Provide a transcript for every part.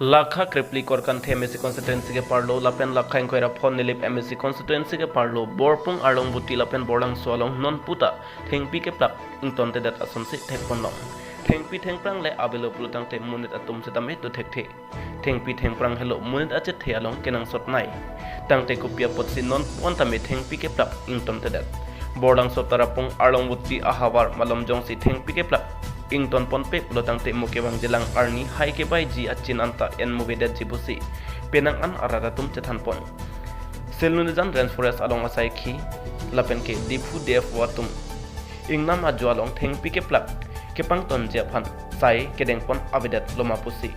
लाखा क्रिपली कोरकन थे MSc constituency के पार्लो लापेन लाखा इंक्वायरा phone निलिप MSc constituency के पार्लो बोरपुंग आर्लोंगवती लापेन बोरलांसो आलों नॉन पुता थेंगपी केप्लाक इंटन ते डेट असम से थेंगपन लों थेंगपी थेंगप्रांग ले आबेलो प्लुतांग ते मुनित अतुम से तमे तो थेंगथे थेंगपी थेंगप्रांग हेलो मुनित अचे थे आलों केनांग सट नाई तांगते कुपिया पोतसी नॉन पॉन तमे थेंगपी केप्लाक इंटन ते date बोरलांसो तारापुंग आर्लोंगवती आहावार Malam जोंसी थेंगपी केप्लाक ington ponpe pulotang te mukebang jelang arni hai ke bai ji achin anta en movedet jibusi penang an aradatum chethan pon selunizan rainforest along asai khi lapen ke difu def watum ingnam ajwalong thengpi ke plak ke pangton japhan sai kedeng pon avedet lomapusi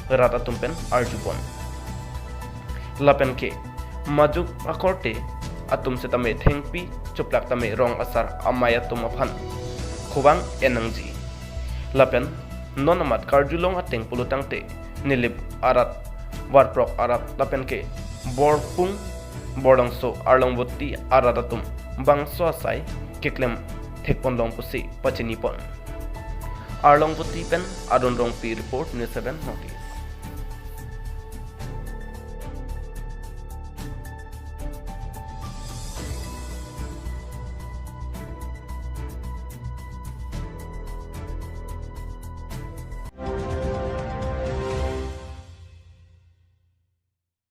ratatum pen arjupon lapen ke majuk akorte atum setame thengpi chuplak tame rong asar amayatum aphan khubang enangji lapen non amat karjulong ateng pulutang te nilip arat warprok arat lapen ke borpung borlangso arlongvoti aradatum bangso asai keklem thekpon long pusi pachini pon arlongvoti pen adon rong pi report news 7 notice